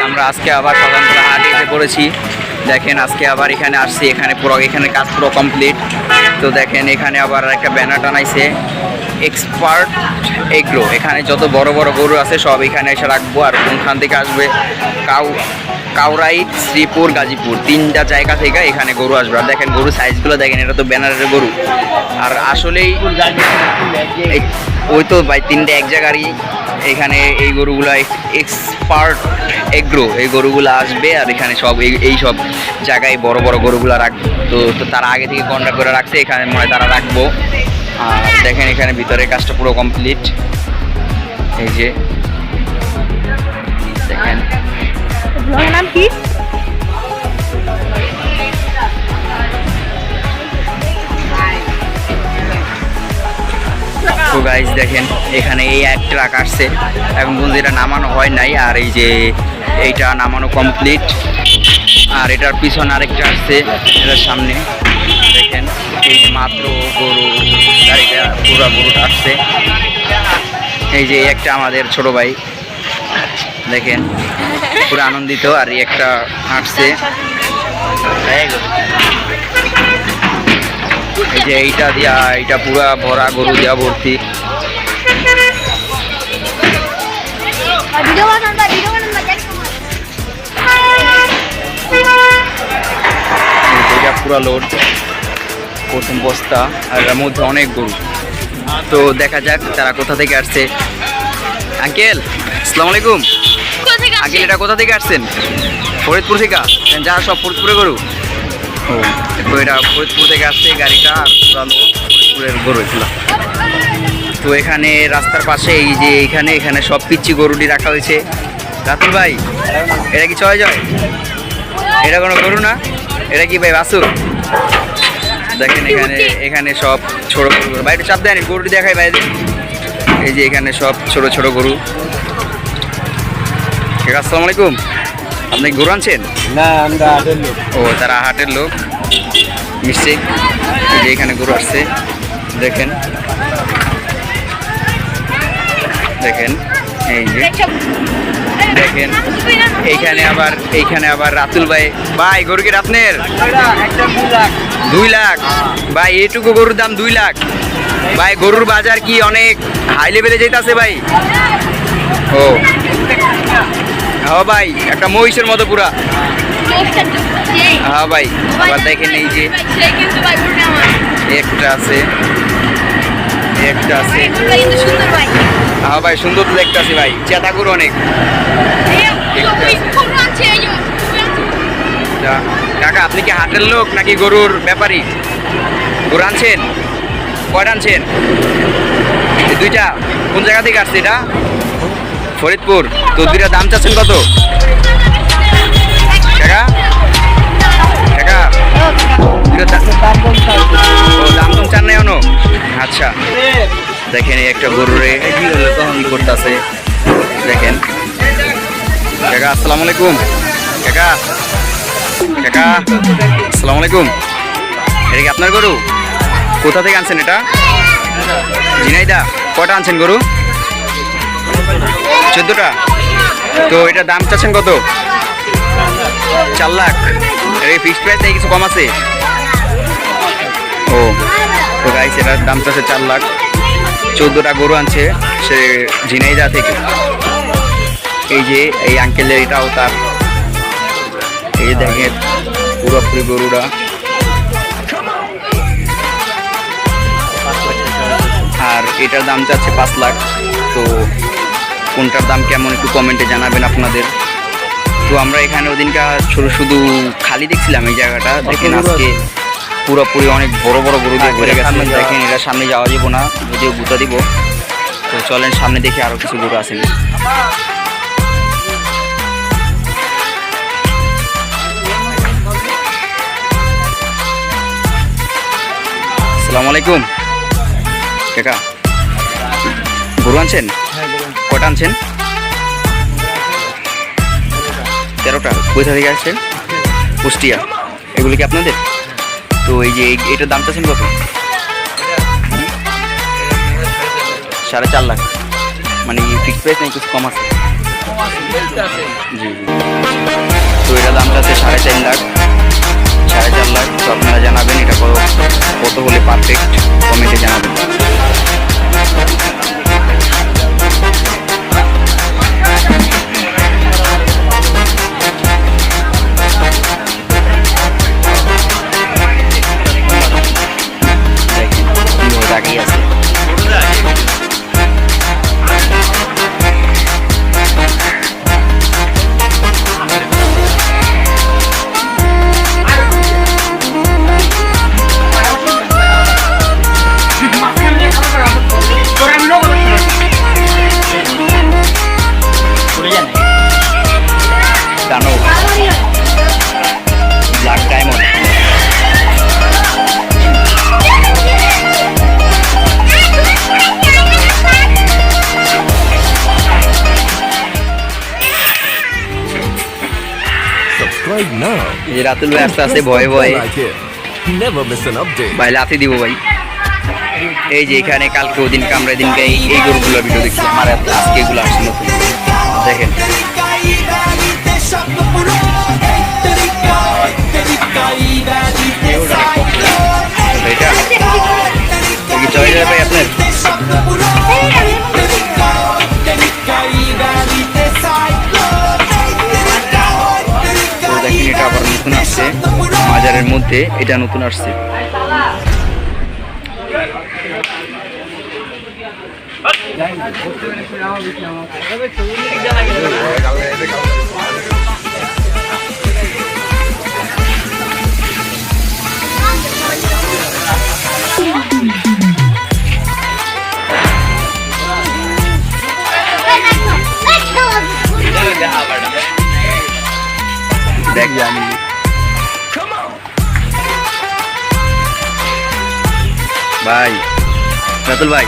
আমরা আজকে আবার সকালবেলা হাটে এসে পড়েছি। দেখেন আজকে আবার এখানে আসছি, এখানে কাজ পুরো কমপ্লিট। তো দেখেন এখানে আবার একটা ব্যানার টানাইছে এক্সপার্ট এগ্রো। এখানে যত বড় বড় গরু আছে সব এখানে এসে রাখবো। আর কোনখান থেকে আসবে, কাউরাইট, শ্রীপুর, গাজীপুর, তিনটা জায়গা থেকে এখানে গরু আসবে। আর দেখেন গরু সাইজগুলো দেখেন, এটা তো ব্যানারের গরু। আর আসলেই ওই তো ভাই তিনটে এক জায়গারই। এখানে এই গরুগুলো এক্সপার্ট এগ্রো, এই গরুগুলো আসবে আর এখানে সব এই সব জায়গায় বড় বড় গরুগুলো রাখবো। তো তারা আগে থেকে কন্ট্যাক্ট করে রাখছে, এখানে মনে হয় তারা রাখবো। আর দেখেন এখানে ভিতরের কাজটা পুরো কমপ্লিট। এই যে দেখেন নাম কি? তো গাইস দেখেন এখানে এই এক ট্রাক আসছে, এখন পর্যন্ত এটা নামানো হয় নাই। আর এই যে এইটা নামানো কমপ্লিট। আর এটার পিছনে আরেকটা আসছে, এটার সামনে দেখেন এই যে মাত্র গরু গাড়িটা পুরো গরুটা আসছে। এই যে একটা আমাদের ছোট ভাই দেখেন পুরো আনন্দিত। আর এই একটা আসছে, এই যে এইটা দিয়া, এইটা পুরা ভরা গরু দিয়া ভর্তি। এটা পুরা লোড, প্রথম বস্তা। আর এর মধ্যে অনেক গরু। তো দেখা যাক তারা কোথা থেকে আসছে। আঙ্কেল আসসালামু আলাইকুম। আঙ্কেল এটা কোথা থেকে আসছেন? ফরিদপুর থেকে? যা সব ফরিদপুরে গরু। ও তো এটা ফরিদপুর থেকে আসছে গাড়িটা, আর পুরা লোড ফরিদপুরের গরু এগুলো। তো এখানে রাস্তার পাশে এই যে এখানে সব পিচ্ছি গরুটি রাখা হয়েছে। রাতুল ভাই এটা কি ছয় জয়? এটা কোনো গরু না, এটা কি ভাই বাসু? দেখেন এখানে সব ছোট গরু। ভাই একটু চাপ দেয়নি, গরুটি দেখাই ভাই। এই যে এখানে সব ছোট ছোট গরু। আসসালামু আলাইকুম। আপনি গরু আনছেন? না, আমরা হাটের লোক। ও তারা হাটের লোক নিশ্চয়ই। যে এখানে গরু আসছে দেখেন দেখেন এই যে দেখেন এইখানে আবার রাতুল ভাই। ভাই গরু কি আপনার? 2 লাখ? ভাই এইটুকু গরুর দাম 2 লাখ? ভাই গরুর বাজার কি অনেক হাই লেভেলে যেতেছে ভাই? ও হ্যাঁ ভাই, একটা মহিষের মতো পুরা। হ্যাঁ ভাই, আবার দেখেন এই যে একটা আছে। হ্যাঁ ভাই সুন্দর তো দেখতে আছে ভাই, চেতা গরু অনেক। কাকা আপনি কি হাটের লোক নাকি গরুর ব্যাপারী? গরু আনছেন? কয়টা আনছেন? দুইটা? কোন জায়গা থেকে আসছে এটা? ফরিদপুর। তো দুইটা দাম চাচ্ছেন কত কাকা? কাকা দাম তো চান নাই অনো? আচ্ছা দেখেন এই একটা গরুরে কি করতেছে দেখেন। কাকা আসসালামু আলাইকুম। কাকা কাকা আসসালামু আলাইকুম। এটা কি আপনার গরু? কোথা থেকে আনছেন এটা? ঝিনাইদা? কটা আনছেন গরু? 14টা? তো এটা দাম চাচ্ছেন কত? 4 লাখ? এর ফিক্সড প্রাইস নেই, কিছু কম আছে? ও তো গাইস এটার দাম চাচ্ছে 4 লাখ। 14টা গরু আনছে সে ঝিনাইদা থেকে। এই যে এই আঙ্কেলের এটাও তার। এই দেখেন পুরোপুরি গরুরা। আর এটার দাম চাচ্ছে 5 লাখ। তো কোনটার দাম কেমন একটু কমেন্টে জানাবেন আপনাদের। তো আমরা এখানে ওদিনকা শুধু খালি দেখছিলাম এই জায়গাটা। দেখেন আজকে পুরোপুরি অনেক বড় বড় গরু দিয়ে ভরে গেছে। দেখেন এটা সামনে যাওয়া যাবো না, যদিও গুতা দিব। তো চলেন সামনে দেখি আরও কিছু গরু আছে। আসসালামু আলাইকুম। কাকা গরু আনছেন? কটা আনছেন? 13টা? কোথা থেকে আসছেন? কুষ্টিয়া? এগুলো কি আপনাদের? তো এই যে এটার দাম চাচ্ছেন কত? 4.5 লাখ? মানে ফিক্সড প্রাইস নাকি কিছু কম আছে? জি জি। আছে 4.5 লাখ, 4.5 লাখ। তো আপনারা জানাবেন এটা কত হলে পারফেক্ট, কমেন্টে জানাবেন। দেখেন কীভাবে তাকিয়ে আছে। জানো ব্ল্যাক ডায়মন্ড। Subscribe now. এই যে রাতুল ভাই আস্তে আস্তে ভয়ে ভয়ে Like it. Never miss an update. ভাই লাথি দিব ভাই। এই যে এখানে কালকে ওদিন কামড়ে দিনকে এই গরুগুলোর ভিডিও দেখছিলাম, আর আজকে এগুলো আসছে নতুন। দেখেন এটা কি চলে যাবে ভাই আপনার? তো দেখেন এটা আবার নতুন আসছে বাজারের মধ্যে, এটা নতুন আসছে। দেখ জানি ভাই, রাতুল ভাই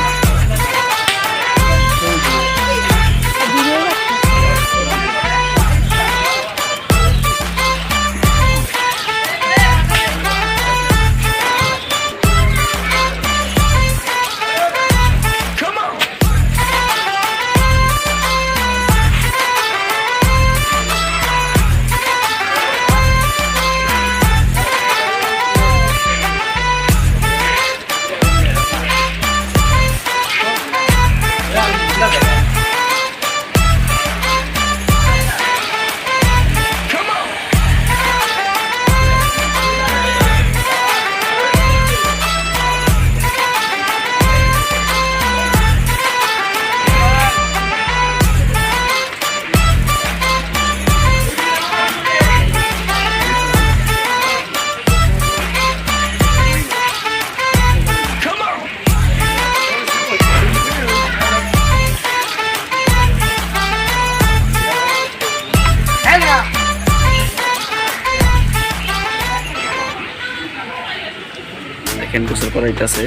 দেখেন গোসল করাইতেছে।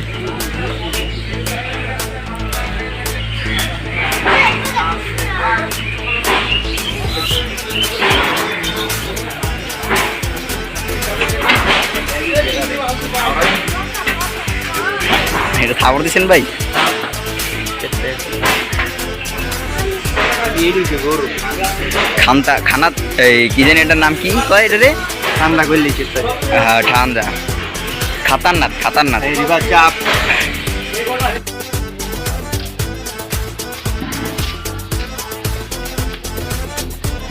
এটা খাবার দিচ্ছেন ভাই? খান্তা খানা কি জানি এটার নাম কি কয় এটা রে? ঠান্ডা করলি হ্যাঁ ঠান্ডা, খাতারনাথ খাতারনাথ। চাপ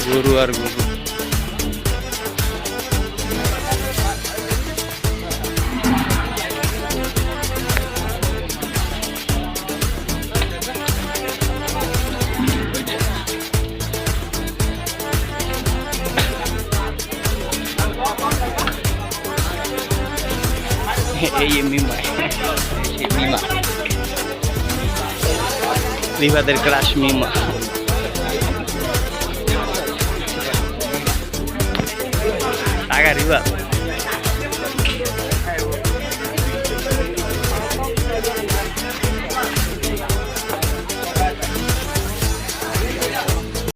গরু আর গরু। এই মিমা, মিমা বিবাদের ক্রাশ মিমা। টাকা রিবা